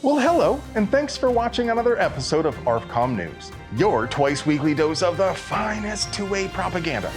Well, hello, and thanks for watching another episode of ARFCOM News, your twice-weekly dose of the finest two-way propaganda.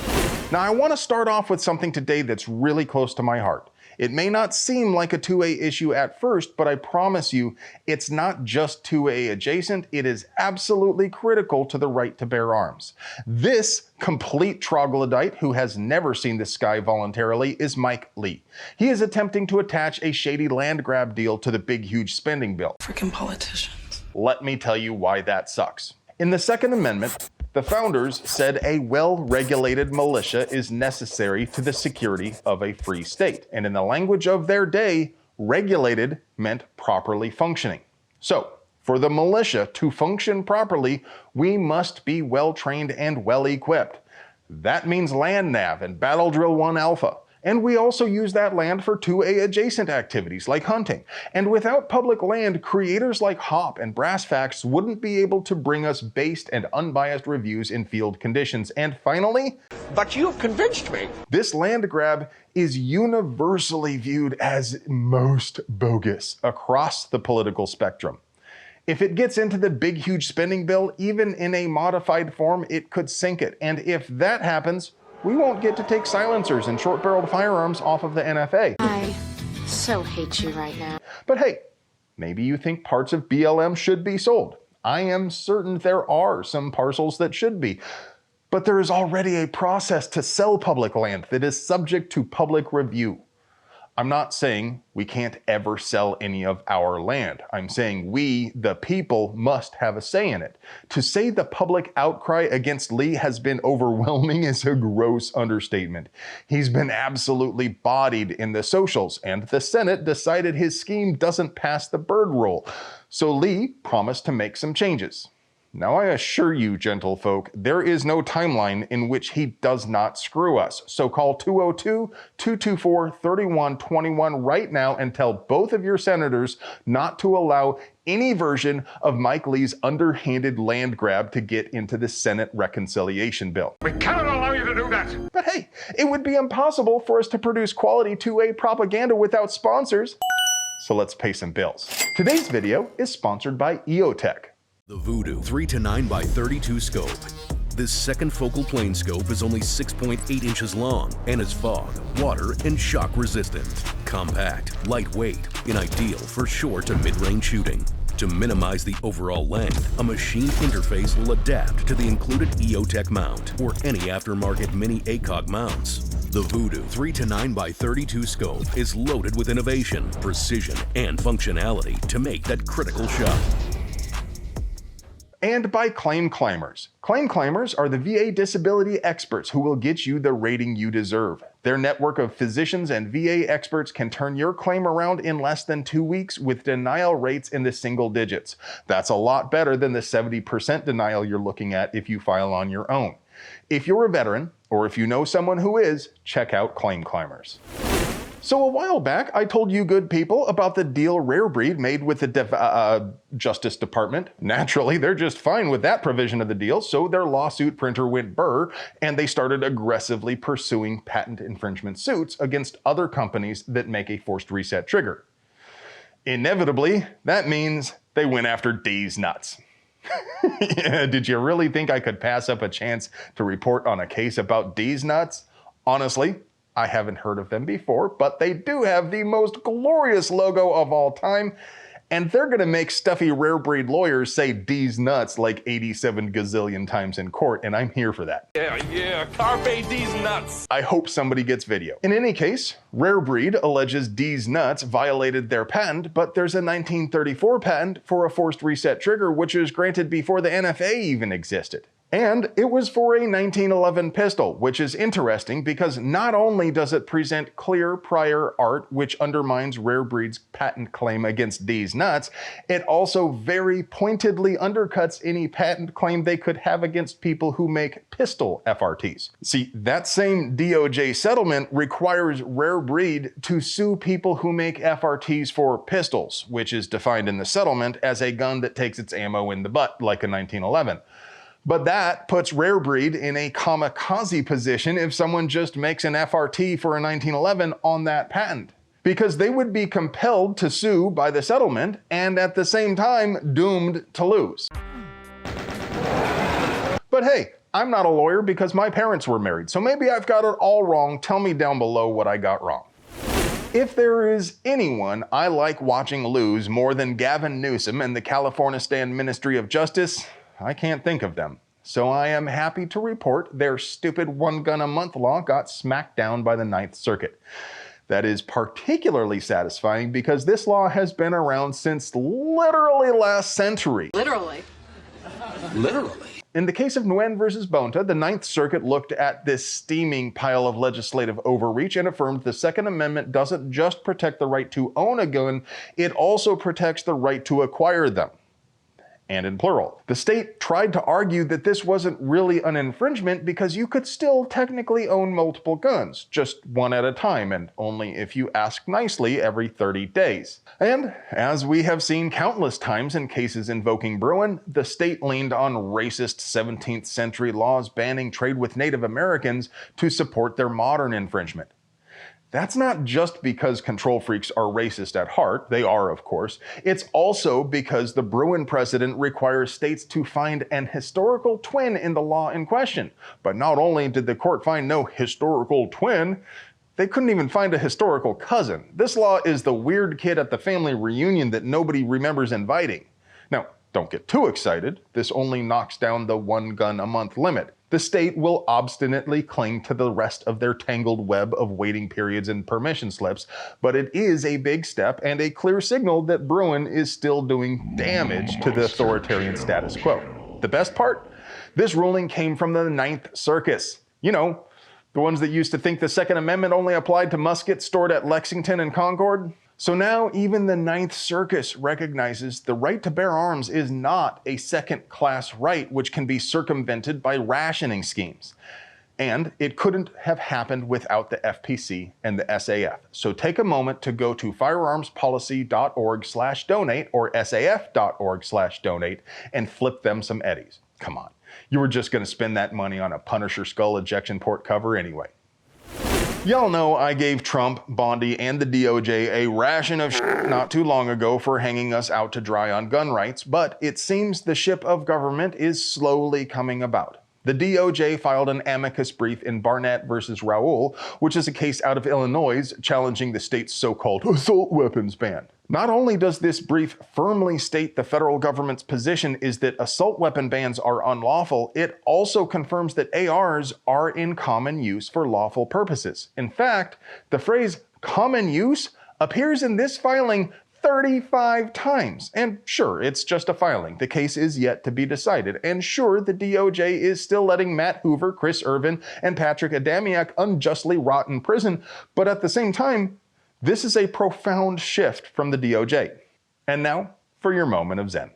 Now, I want to start off with something today that's really close to my heart. It may not seem like a two-way issue at first, but I promise you, it's not just two-way adjacent, it is absolutely critical to the right to bear arms. This complete troglodyte who has never seen the sky voluntarily is Mike Lee. He is attempting to attach a shady land grab deal to the big huge spending bill. Freaking politicians. Let me tell you why that sucks. In the Second Amendment, the founders said a well-regulated militia is necessary to the security of a free state. And in the language of their day, regulated meant properly functioning. So, for the militia to function properly, we must be well-trained and well-equipped. That means land nav and battle drill 1 alpha. And we also use that land for 2A adjacent activities like hunting. And without public land, creators like Hop and Brass Facts wouldn't be able to bring us based and unbiased reviews in field conditions. And finally, but you've convinced me. This land grab is universally viewed as most bogus across the political spectrum. If it gets into the big huge spending bill, even in a modified form, it could sink it. And if that happens, we won't get to take silencers and short-barreled firearms off of the NFA. I so hate you right now. But hey, maybe you think parts of BLM should be sold. I am certain there are some parcels that should be. But there is already a process to sell public land that is subject to public review. I'm not saying we can't ever sell any of our land. I'm saying we, the people, must have a say in it. To say the public outcry against Lee has been overwhelming is a gross understatement. He's been absolutely bodied in the socials, and the Senate decided his scheme doesn't pass the bird rule. So Lee promised to make some changes. Now I assure you, gentle folk, there is no timeline in which he does not screw us. So call 202-224-3121 right now and tell both of your senators not to allow any version of Mike Lee's underhanded land grab to get into the Senate reconciliation bill. We cannot allow you to do that. But hey, it would be impossible for us to produce quality two-way propaganda without sponsors. So let's pay some bills. Today's video is sponsored by EOTech. The Voodoo 3-9x32 scope. This second focal plane scope is only 6.8 inches long and is fog, water, and shock resistant. Compact, lightweight, and ideal for short to mid-range shooting. To minimize the overall length, a machine interface will adapt to the included EOTech mount or any aftermarket mini ACOG mounts. The Voodoo 3-9x32 scope is loaded with innovation, precision, and functionality to make that critical shot. And by Claim Claimers. Claim Claimers are the VA disability experts who will get you the rating you deserve. Their network of physicians and VA experts can turn your claim around in less than 2 weeks with denial rates in the single digits. That's a lot better than the 70% denial you're looking at if you file on your own. If you're a veteran, or if you know someone who is, check out Claim Claimers. So a while back, I told you good people about the deal Rare Breed made with the Justice Department. Naturally, they're just fine with that provision of the deal, so their lawsuit printer went burr, and they started aggressively pursuing patent infringement suits against other companies that make a forced reset trigger. Inevitably, that means they went after Deez Nutz. Yeah, did you really think I could pass up a chance to report on a case about Deez Nutz? Honestly, I haven't heard of them before, but they do have the most glorious logo of all time, and they're gonna make stuffy Rare Breed lawyers say Deez Nutz like 87 gazillion times in court, and I'm here for that. Yeah, carpe Deez Nutz. I hope somebody gets video. In any case, Rare Breed alleges Deez Nutz violated their patent, but there's a 1934 patent for a forced reset trigger, which was granted before the NFA even existed. And it was for a 1911 pistol, which is interesting because not only does it present clear prior art which undermines Rare Breed's patent claim against Deez Nutz, it also very pointedly undercuts any patent claim they could have against people who make pistol FRTs. See, that same DOJ settlement requires Rare Breed to sue people who make FRTs for pistols, which is defined in the settlement as a gun that takes its ammo in the butt, like a 1911. But that puts Rare Breed in a kamikaze position if someone just makes an FRT for a 1911 on that patent. because they would be compelled to sue by the settlement and at the same time doomed to lose. But hey, I'm not a lawyer because my parents were married, so maybe I've got it all wrong. Tell me down below what I got wrong. If there is anyone I like watching lose more than Gavin Newsom and the Californistan Ministry of Justice, I can't think of them. So I am happy to report their stupid one-gun-a-month law got smacked down by the Ninth Circuit. That is particularly satisfying because this law has been around since literally last century. Literally. Literally. In the case of Nguyen versus Bonta, the Ninth Circuit looked at this steaming pile of legislative overreach and affirmed the Second Amendment doesn't just protect the right to own a gun, it also protects the right to acquire them. And in plural. The state tried to argue that this wasn't really an infringement because you could still technically own multiple guns, just one at a time, and only if you ask nicely every 30 days. And as we have seen countless times in cases invoking Bruin, the state leaned on racist 17th century laws banning trade with Native Americans to support their modern infringement. That's not just because control freaks are racist at heart, they are of course, it's also because the Bruin precedent requires states to find an historical twin in the law in question. But not only did the court find no historical twin, they couldn't even find a historical cousin. This law is the weird kid at the family reunion that nobody remembers inviting. Now, don't get too excited, this only knocks down the one-gun-a-month limit. The state will obstinately cling to the rest of their tangled web of waiting periods and permission slips, but it is a big step and a clear signal that Bruin is still doing damage to the authoritarian status quo. The best part? This ruling came from the Ninth Circus. You know, the ones that used to think the Second Amendment only applied to muskets stored at Lexington and Concord. So now even the Ninth Circus recognizes the right to bear arms is not a second-class right which can be circumvented by rationing schemes. And it couldn't have happened without the FPC and the SAF. So take a moment to go to firearmspolicy.org/donate or saf.org/donate and flip them some eddies. Come on, you were just gonna spend that money on a Punisher skull ejection port cover anyway. Y'all know I gave Trump, Bondi, and the DOJ a ration of shit not too long ago for hanging us out to dry on gun rights, but it seems the ship of government is slowly coming about. The DOJ filed an amicus brief in Barnett versus Raoul, which is a case out of Illinois challenging the state's so-called assault weapons ban. Not only does this brief firmly state the federal government's position is that assault weapon bans are unlawful, it also confirms that ARs are in common use for lawful purposes. In fact, the phrase common use appears in this filing 35 times. And sure, it's just a filing. The case is yet to be decided. And sure, the DOJ is still letting Matt Hoover, Chris Irvin, and Patrick Adamiak unjustly rot in prison. But at the same time, this is a profound shift from the DOJ. And now, for your moment of zen.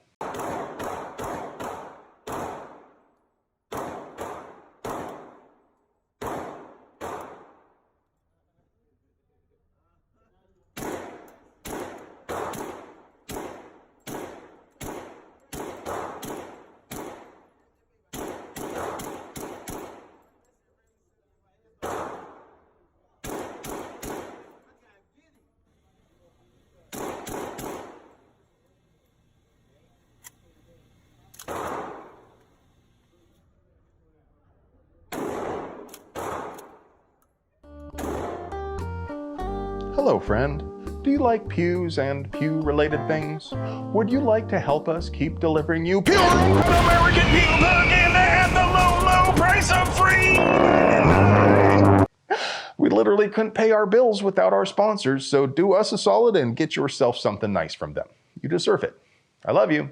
Hello, friend. Do you like pews and pew-related things? Would you like to help us keep delivering you pure American pew propaganda at the low, low price of free? We literally couldn't pay our bills without our sponsors, so do us a solid and get yourself something nice from them. You deserve it. I love you.